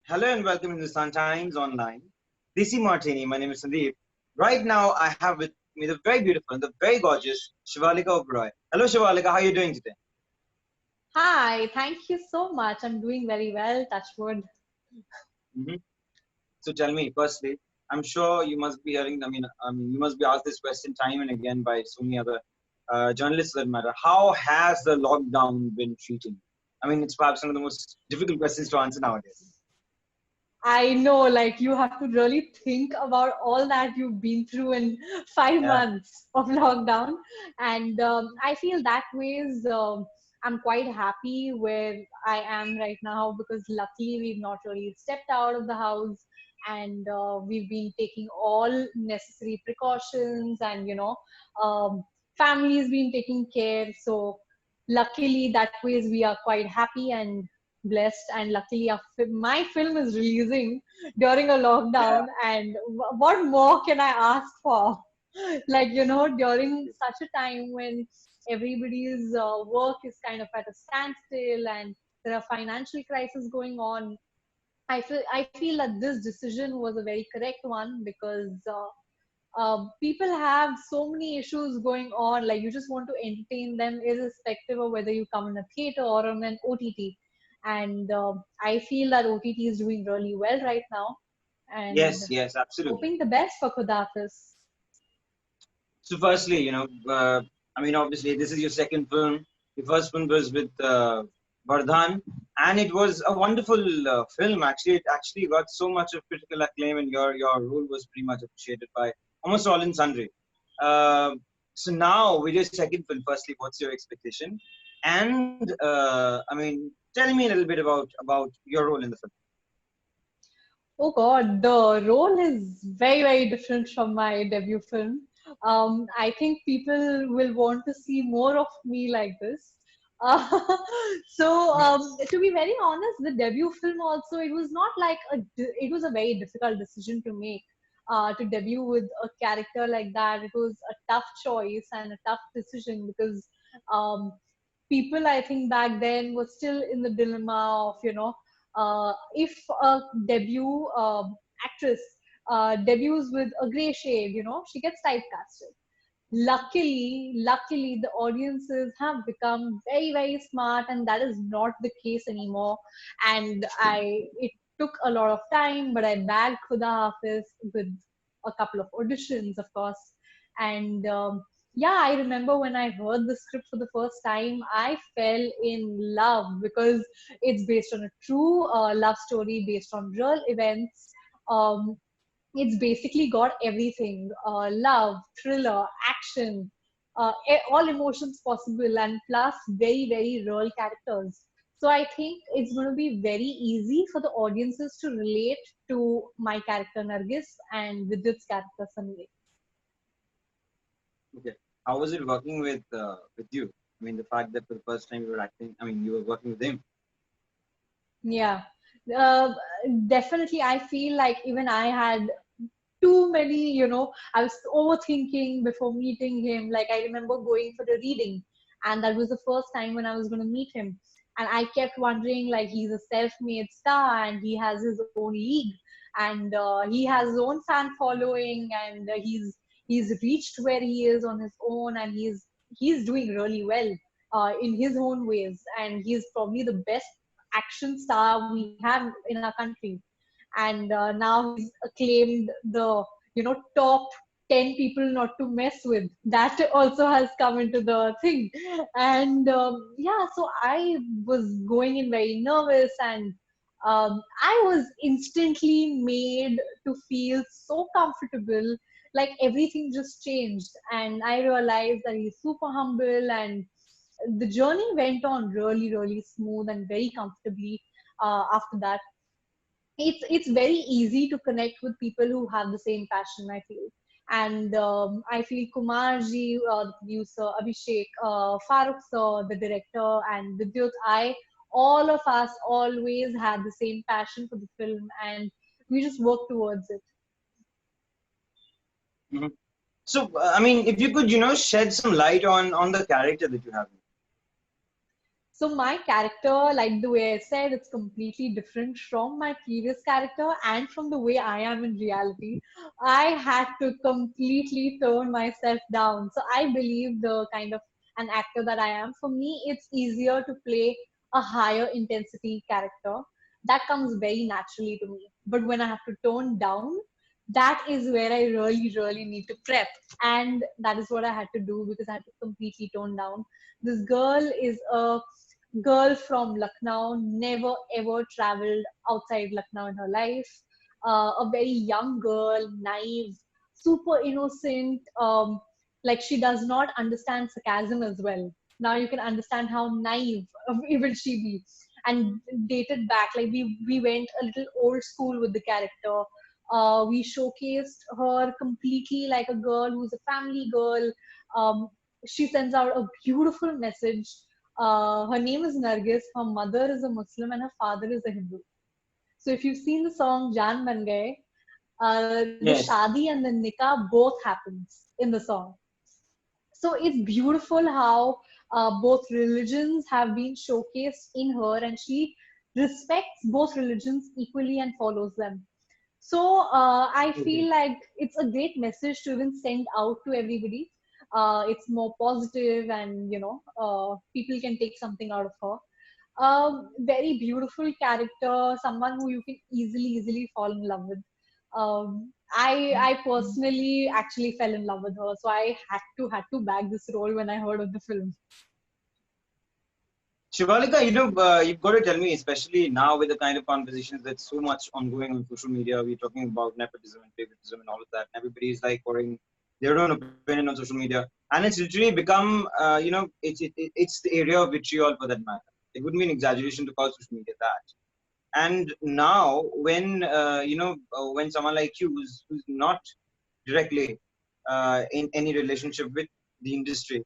Hello and welcome to Hindustan Times Online. DC Martini, my name is Sandeep. Right now, I have with me the very beautiful and the very gorgeous Shivaleeka Oberoi. Hello, Shivaleeka. How are you doing today? Hi, thank you so much. I'm doing very well, touch wood. hmm So tell me, firstly, I'm sure you must be hearing. You must be asked this question time and again by so many other journalists for that matter. How has the lockdown been treating you? It's perhaps one of the most difficult questions to answer nowadays. I know, like, you have to really think about all that you've been through in five Yeah. months of lockdown. And I feel that ways, I'm quite happy where I am right now because luckily we've not really stepped out of the house and we've been taking all necessary precautions and, um, family's been taking care. So luckily that ways we are quite happy and blessed, and luckily my film is releasing during a lockdown, and what more can I ask for? Like, during such a time when everybody's work is kind of at a standstill and there are financial crises going on, I feel that this decision was a very correct one because people have so many issues going on. Like, you just want to entertain them irrespective of whether you come in a theater or on an OTT. And I feel that OTT is doing really well right now, and Yes, yes, absolutely. hoping the best for Kudafis. So firstly, obviously this is your second film. The first one was with Vardhan, and it was a wonderful film. Actually, it actually got so much of critical acclaim, and your role was pretty much appreciated by almost all in sundry. Uh, so now with your second film, firstly, what's your expectation? And tell me a little bit about your role in the film. Oh God, the role is very, very different from my debut film. I think people will want to see more of me like this. Uh, to be very honest, the debut film also, it was not like it was a very difficult decision to make. To debut with a character like that, it was a tough choice and a tough decision because um, people, I think, back then were still in the dilemma of, if a debut actress debuts with a gray shade, she gets typecasted. Luckily, the audiences have become very, very smart, and that is not the case anymore. And it took a lot of time, but I bagged Khuda Hafiz with a couple of auditions, of course. And yeah, I remember when I heard the script for the first time, I fell in love because it's based on a true love story based on real events. Um, it's basically got everything: love, thriller, action, all emotions possible, and plus very, very real characters. So I think it's going to be very easy for the audiences to relate to my character Nargis and Vidyut's character Sanjay. Okay. How was it working with you? The fact that for the first time you were acting. You were working with him. Yeah, uh, definitely. I feel like even I had too many, I was overthinking before meeting him. Like, I remember going for the reading, and that was the first time when I was going to meet him. And I kept wondering, like, he's a self-made star and he has his own league, and he has his own fan following, and he's reached where he is on his own, and he's doing really well in his own ways, and he's probably the best action star we have in our country. And now he's acclaimed the top 10 people not to mess with. That also has come into the thing. And yeah, so I was going in very nervous, and I was instantly made to feel so comfortable. Like, everything just changed, and I realized that he's super humble, and the journey went on really, really smooth and very comfortably after that. It's very easy to connect with people who have the same passion, I feel. And I feel Kumarji, the producer, Abhishek, Farooq sir, the director, and Vidyut, all of us always had the same passion for the film, and we just worked towards it. Mhm. So, if you could, shed some light on the character that you have. So my character, like the way I said, it's completely different from my previous character and from the way I am in reality. I had to completely tone myself down. So I believe the kind of an actor that I am, for me, it's easier to play a higher intensity character. That comes very naturally to me. But when I have to tone down, that is where I really, really need to prep. And that is what I had to do because I had to completely tone down. This girl is a girl from Lucknow, never ever traveled outside Lucknow in her life. A very young girl, naive, super innocent. Like she does not understand sarcasm as well. Now you can understand how naive will she be. And dated back, like we went a little old school with the character. We showcased her completely like a girl who's a family girl. Um, she sends out a beautiful message. Her name is Nargis. Her mother is a Muslim and her father is a Hindu. So if you've seen the song Jaan Ban Gaye, the Yes. shadi and the nikah both happens in the song. So it's beautiful how both religions have been showcased in her, and she respects both religions equally and follows them. So I Okay. feel like it's a great message to even send out to everybody. It's more positive, and people can take something out of her. Very beautiful character, someone who you can easily fall in love with. I personally actually fell in love with her, so I had to bag this role when I heard of the film. Shivalika, you've got to tell me, especially now with the kind of conversations that's so much ongoing on social media. We're talking about nepotism and favoritism and all of that. And everybody's like pouring their own opinion on social media, and it's literally become, it's the area of vitriol for that matter. It wouldn't be an exaggeration to call social media that. And now, when someone like you, who's not directly in any relationship with the industry,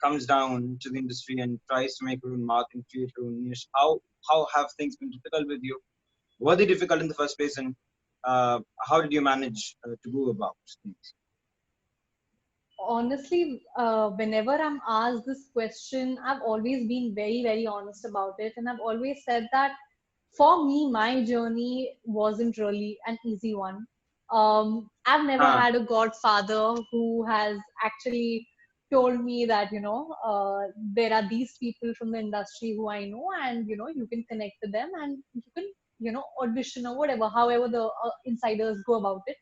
comes down to the industry and tries to make her own mark and create her own niche, how have things been difficult with you? Were they difficult in the first place, and how did you manage to go about things? Honestly, whenever I'm asked this question, I've always been very, very honest about it. And I've always said that for me, my journey wasn't really an easy one. I've never Ah, had a godfather who has actually told me that, there are these people from the industry who I know, and, you can connect with them and you can, audition or whatever, however the insiders go about it.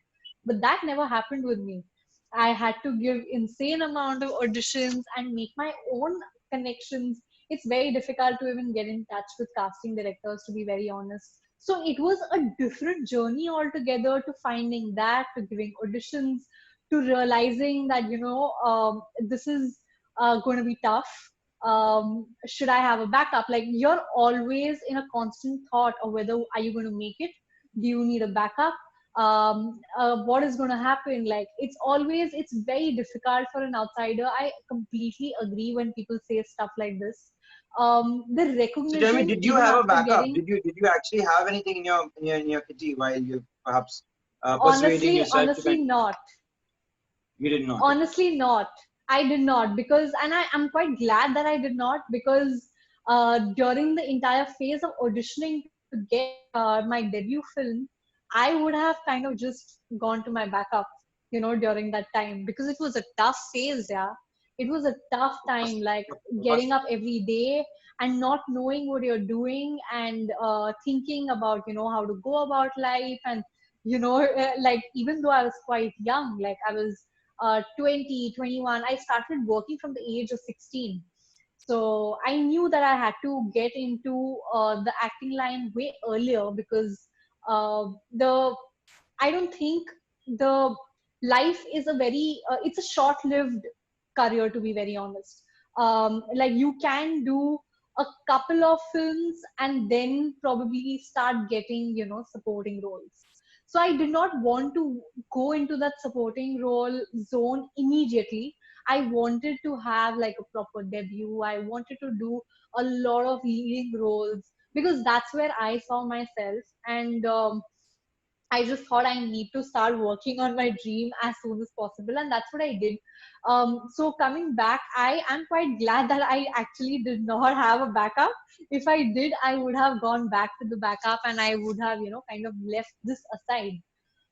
But that never happened with me. I had to give insane amount of auditions and make my own connections. It's very difficult to even get in touch with casting directors, to be very honest. So it was a different journey altogether, to finding that, to giving auditions, to realizing that this is going to be tough. Should I have a backup? Like, you're always in a constant thought of whether are you going to make it. Do you need a backup? What is going to happen? Like, it's very difficult for an outsider. I completely agree when people say stuff like this. The so tell me, recognition did you even have a after backup? getting, Did you actually have anything in your kitty while you perhaps persuading honestly, yourself to honestly kind? not. You did not. Okay. Honestly not. I did not, because, and I'm quite glad that I did not, because during the entire phase of auditioning to get my debut film, I would have kind of just gone to my backup, during that time, because it was a tough phase. Yeah, it was a tough time, like Must getting up every day and not knowing what you're doing, and thinking about how to go about life. And like, even though I was quite young, like I was 20, 21, I started working from the age of 16. So I knew that I had to get into the acting line way earlier, because the I don't think the life is a very it's a short-lived career, to be very honest. Like, you can do a couple of films and then probably start getting supporting roles. So I did not want to go into that supporting role zone immediately. I wanted to have like a proper debut. I wanted to do a lot of leading roles, because that's where I saw myself. And I just thought I need to start working on my dream as soon as possible, and that's what I did. So coming back, I am quite glad that I actually did not have a backup. If I did, I would have gone back to the backup, and I would have, kind of left this aside.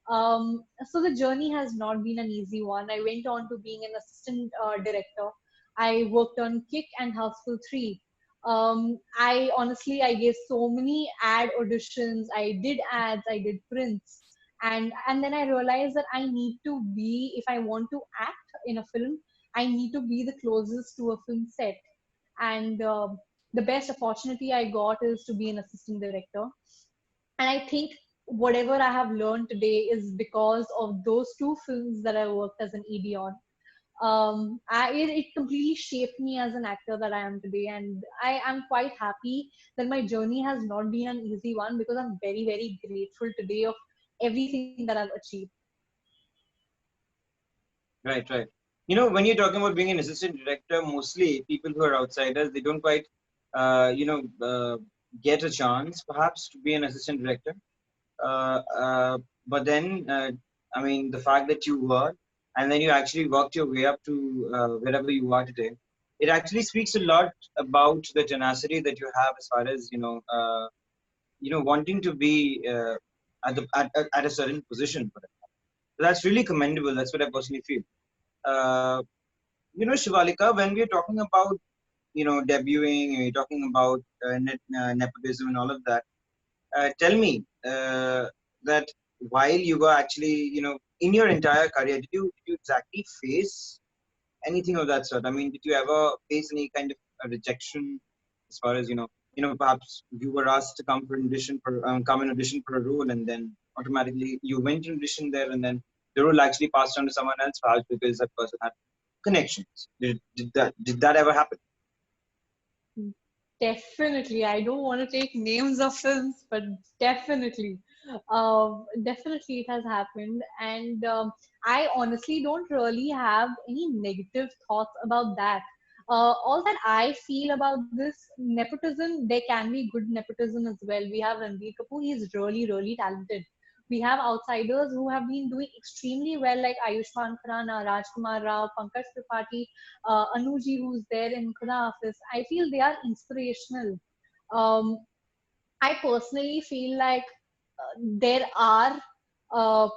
So the journey has not been an easy one. I went on to being an assistant director. I worked on Kick and Houseful 3. I gave so many ad auditions. I did ads. I did prints, and then I realized that I need to be, if I want to act in a film, I need to be the closest to a film set. And the best opportunity I got is to be an assistant director. And I think whatever I have learned today is because of those two films that I worked as an ED on. It completely shaped me as an actor that I am today, and I am quite happy that my journey has not been an easy one, because I'm very, very grateful today of everything that I've achieved. Right, right. You know, when you're talking about being an assistant director, mostly people who are outsiders, they don't quite, get a chance perhaps to be an assistant director. Uh, uh, but then, I mean, the fact that you were, and then you actually worked your way up to wherever you are today, it actually speaks a lot about the tenacity that you have as far as, wanting to be at a certain position. That's really commendable. That's what I personally feel. Uh, Shivalika, when we're talking about, debuting, and you're talking about nepotism and all of that, tell me that while you were actually, in your entire career, did you exactly face anything of that sort? I mean, did you ever face any kind of a rejection as far as, perhaps you were asked to come and audition for a role, and then automatically you went and auditioned there, and then the role actually passed on to someone else, perhaps because that person had connections. Did that ever happen? Definitely. I don't want to take names of films, but definitely. Definitely it has happened. And I honestly don't really have any negative thoughts about that. All that I feel about this nepotism, there can be good nepotism as well. We have Ranbir Kapoor, he's really, really talented. We have outsiders who have been doing extremely well, like Ayushmann Khurrana, Rajkumar Rao, Pankaj Tripathi, Anuji, who's there in Khuda Hafiz. I feel they are inspirational. Um, I personally feel like there are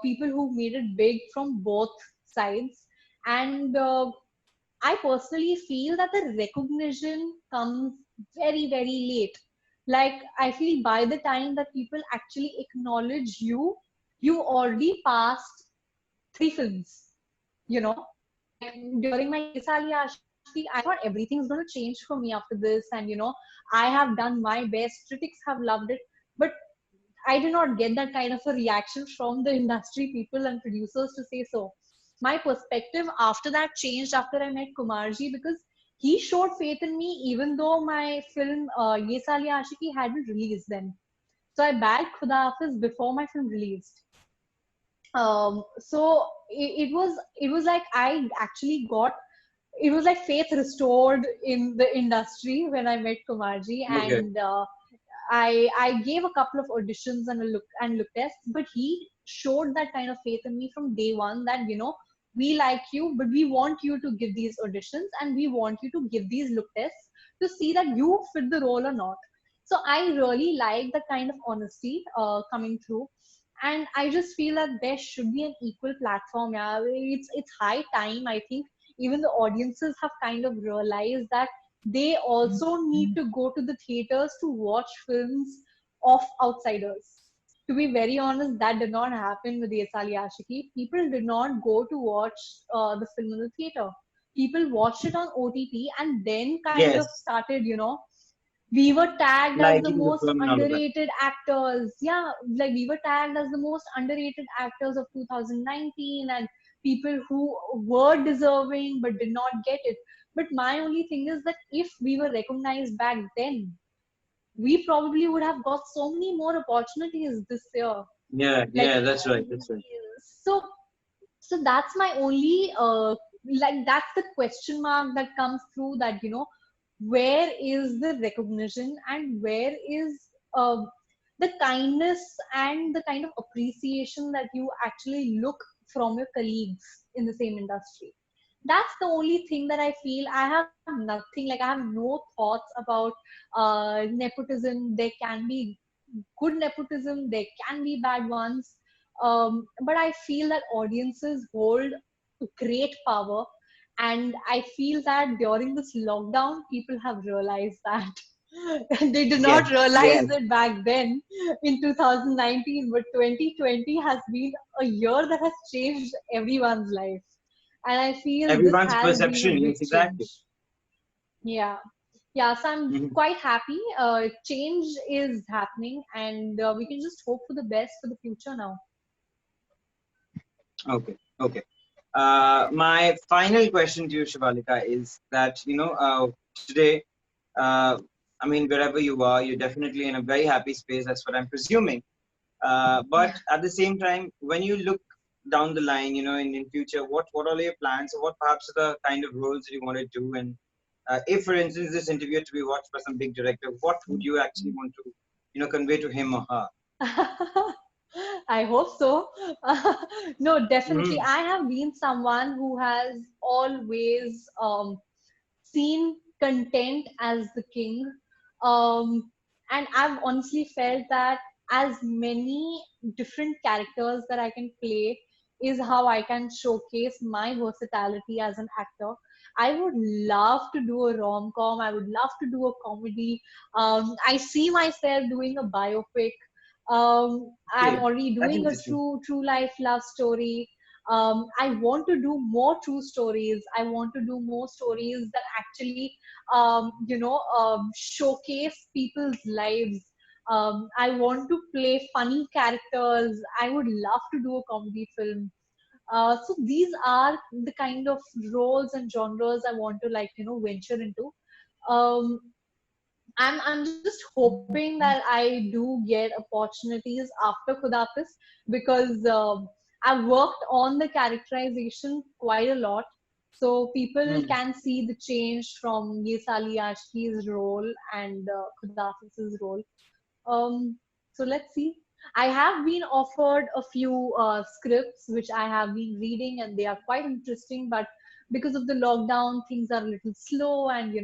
people who made it big from both sides, and I personally feel that the recognition comes very, very late. Like, I feel by the time that people actually acknowledge you, you already passed 3 films, like during my Ye Saali Aashki, I thought everything's going to change for me after this, and I have done my best, critics have loved it, but I did not get that kind of a reaction from the industry people and producers to say so. My perspective after that changed after I met Kumarji, because he showed faith in me even though my film Ye Saali Aashiki hadn't released then. So I bagged Khuda Hafiz before my film released. So it was like I actually got, it was like faith restored in the industry when I met Kumarji, Okay. and I gave a couple of auditions and a look tests, but he showed that kind of faith in me from day one, that we like you, but we want you to give these auditions, and we want you to give these look tests to see that you fit the role or not. So I really like the kind of honesty coming through, and I just feel that there should be an equal platform. Yeah, it's high time. I think even the audiences have kind of realized that they also need to go to the theaters to watch films of outsiders. To be very honest, that did not happen with Ye Saali Aashiki. People did not go to watch the film in the theater. People watched it on OTT and then kind of Yes, started, we were tagged as the liking the most film and all of that. underrated actors. Yeah, like we were tagged as the most underrated actors of 2019, and people who were deserving but did not get it. But my only thing is that if we were recognized back then, we probably would have got so many more opportunities this year. Yeah, Like, yeah, that's right. That's right. so that's my only like, that's the question mark that comes through, that where is the recognition, and where is uh, the kindness and the kind of appreciation that you actually look from your colleagues in the same industry. That's the only thing that I feel. I have nothing, like I have no thoughts about nepotism. There can be good nepotism, there can be bad ones. But I feel that audiences hold great power. And I feel that during this lockdown, people have realized that. They did Yes, not realize yes. it back then in 2019, but 2020 has been a year that has changed everyone's life. And I feel this Everyone's has been a perception. big Yes, exactly. change. Yeah. Yeah, so I'm Mhm. quite happy. Change is happening, and we can just hope for the best for the future now. Okay, okay. My final question to you, Shivalika, is that today, uh, I mean, wherever you are, you're definitely in a very happy space. That's what I'm presuming. But Yeah. at the same time, when you look down the line, in future, what are your plans, or what perhaps are the kind of roles that you want to do? And if, for instance, this interview had to be watched by some big director, what would you actually want to, convey to him or her? I hope so. No, definitely. Mm-hmm. I have been someone who has always seen content as the king. And I've honestly felt that as many different characters that I can play is how I can showcase my versatility as an actor. I would love to do a rom com. I would love to do a comedy. I see myself doing a biopic. I'm Okay, already that's doing a interesting. true life love story. I want to do more true stories. I want to do more stories that actually showcase people's lives. I want to play funny characters. I would love to do a comedy film. So these are the kind of roles and genres I want to venture into. um, I'm just hoping that I do get opportunities after Khudafis, because I've worked on the characterization quite a lot. So people Mm. can see the change from Ye Sali Ashki's role and Khudafis's role. Um, so let's see. I have been offered a few scripts which I have been reading, and they are quite interesting. But because of the lockdown, things are a little slow, and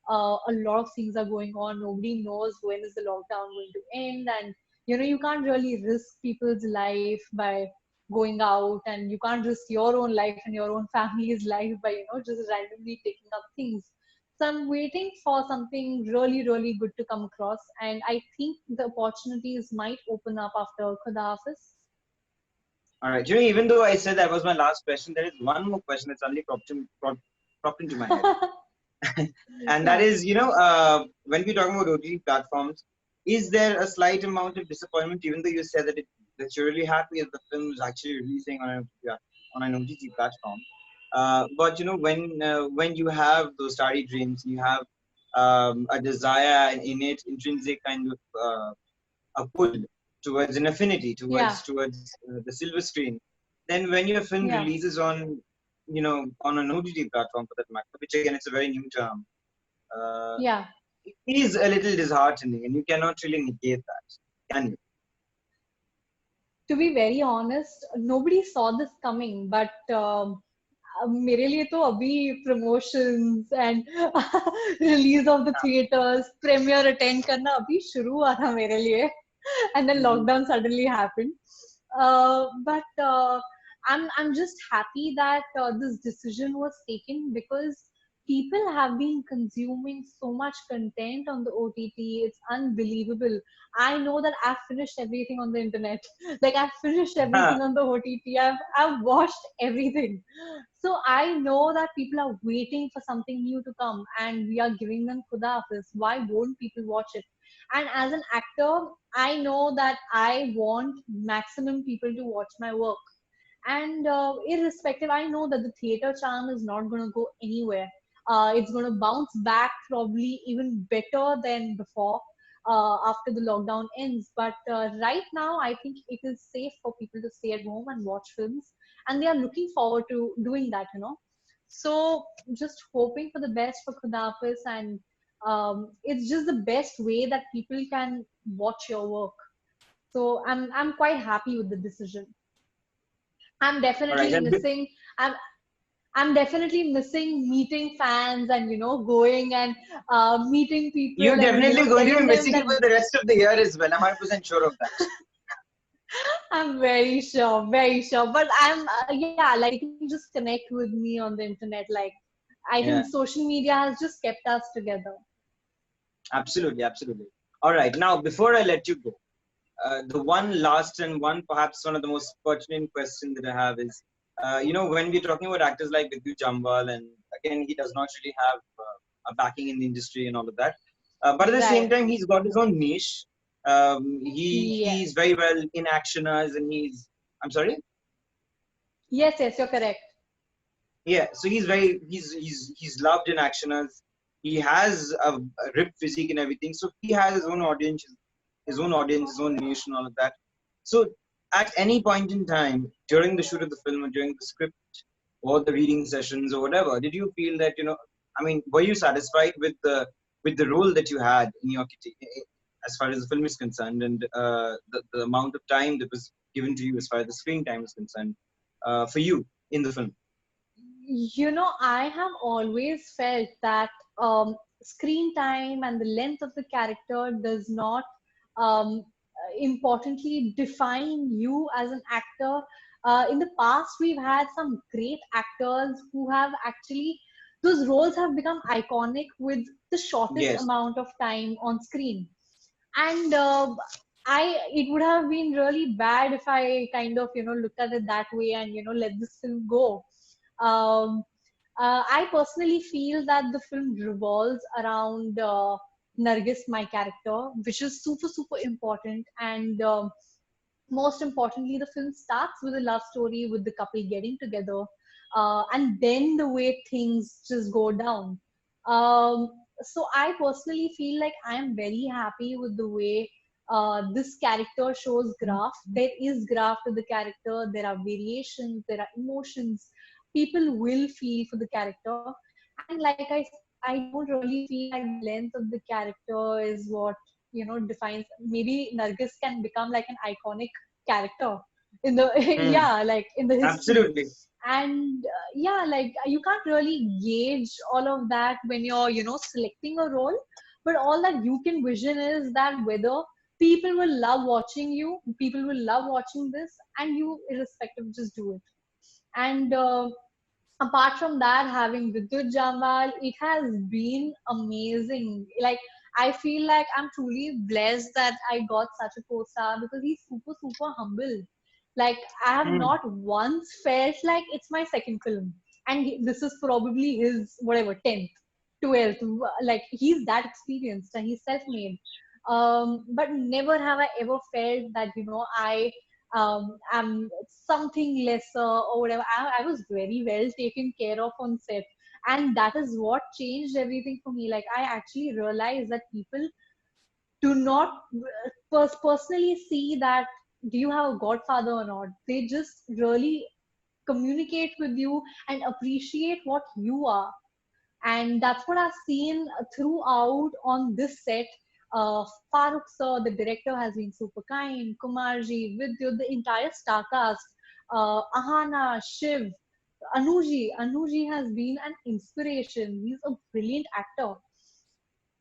a lot of things are going on. Nobody knows when is the lockdown going to end, and you can't really risk people's life by going out, and you can't risk your own life and your own family's life by just randomly taking up things. So I'm waiting for something really good to come across, and I think the opportunities might open up after Khuda Hafiz. All right. Even though I said that was my last question, there is one more question that suddenly popped into my head. And that Yeah, is, when we're talking about OTT platforms, is there a slight amount of disappointment, even though you said that you're really happy that the film is actually releasing on an OTT platform? But when you have those starry dreams, you have a desire, an innate, intrinsic kind of a pull towards an affinity yeah, towards the silver screen. Then when your film yeah, releases on an OTT platform for that matter, which again it's a very new term, uh, yeah. it is a little disheartening, and you cannot really negate that, can you? To be very honest, nobody saw this coming, but मेरे लिए तो अभी promotions and release of the theaters, premiere attend करना अभी शुरू हुआ था मेरे लिए, and then Mhm. lockdown suddenly happened. But I'm just happy that this decision was taken, because people have been consuming so much content on the OTT. It's unbelievable. I know that I've finished everything on the internet. Like I've finished everything on the OTT. I've watched everything. So I know that people are waiting for something new to come, and we are giving them Khuda Hafiz. Why won't people watch it? And as an actor, I know that I want maximum people to watch my work. And irrespective, I know that the theater charm is not going to go anywhere. It's going to bounce back probably even better than before after the lockdown ends. But right now, I think it is safe for people to stay at home and watch films, and they are looking forward to doing that. So just hoping for the best for Khudafis, and it's just the best way that people can watch your work. So I'm quite happy with the decision. I'm All right. definitely And missing. I'm I'm definitely missing meeting fans and going and meeting you're people and definitely going to be telling them missing it that for the rest of the year as well. I'm 100% sure of that. I'm very sure. But yeah, like you can just connect with me on the internet. Like I think Yeah, social media has just kept us together. absolutely, absolutely. All right. Now, before I let you go, the one last and one perhaps one of the most pertinent question that I have is, when we're talking about actors like Vidyut Jammwal, and again, he does not really have a backing in the industry and all of that. But at the same Right. time, he's got his own niche. He's Yes. very well in actioners, and he's. I'm sorry. Yes, you're correct. Yeah, so he's loved in actioners. He has a ripped physique and everything. So he has his own niche, and all of that. So at any point in time during the shoot of the film or during the script or the reading sessions or whatever, did you feel that I mean, were you satisfied with the role that you had in your as far as the film is concerned, and the amount of time that was given to you as far as the screen time is concerned for you in the film? I have always felt that screen time and the length of the character does not importantly define you as an actor. In the past, we've had some great actors who have actually, those roles have become iconic with the shortest Yes. amount of time on screen. And it would have been really bad if I kind of looked at it that way and let this film go. um, I personally feel that the film revolves around Nargis, my character, which is super super important. And most importantly, the film starts with a love story with the couple getting together, and then the way things just go down. Um, so I personally feel like I am very happy with the way this character shows graph. There is graph to the character. There are variations. There are emotions. People will feel for the character, and like I said, I don't really feel like the length of the character is what defines. Maybe Nargis can become like an iconic character in the Hmm. yeah, like in the history. Absolutely. And yeah, like you can't really gauge all of that when you're selecting a role, but all that you can vision is that whether people will love watching you, people will love watching this, and you irrespective just do it. And apart from that, having Vidyut Jammwal, it has been amazing. Like I feel like I'm truly blessed that I got such a co-star because he's super super humble. Like I have Hmm. not once felt like it's my second film, and this is probably his whatever 10th, 12th. Like he's that experienced and he's self-made. But never have I ever felt that I'm something lesser or whatever. I was very well taken care of on set, and that is what changed everything for me. Like I actually realized that people do not personally see that do you have a godfather or not. They just really communicate with you and appreciate what you are, and that's what I've seen throughout on this set. Farooq sir, the director, has been super kind. Kumarji, Vidyut, the entire star cast, Ahana, Shiv, Anuji has been an inspiration. He's a brilliant actor.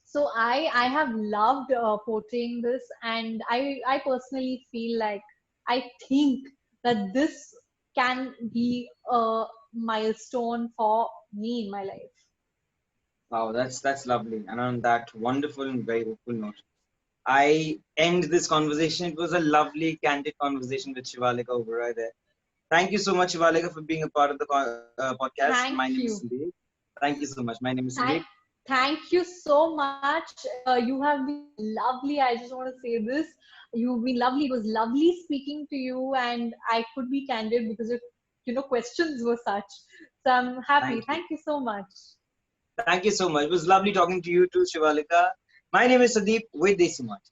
So I have loved portraying this, and I personally feel like I think that this can be a milestone for me in my life. Wow, that's lovely. And on that wonderful and very hopeful note, I end this conversation. It was a lovely, candid conversation with Shivaleeka Oberoi there. Thank you so much, Shivaleeka, for being a part of the podcast. My name Thank is you. Sandeep. Thank you so much. My name is Sandeep. Thank, thank you so much. You have been lovely. I just want to say this. You've been lovely. It was lovely speaking to you, and I could be candid because your, questions were such. So I'm happy. Thank you. Thank you so much. Thank you so much. It was lovely talking to you too, Shivalika. My name is Sandeep with Desi Mart.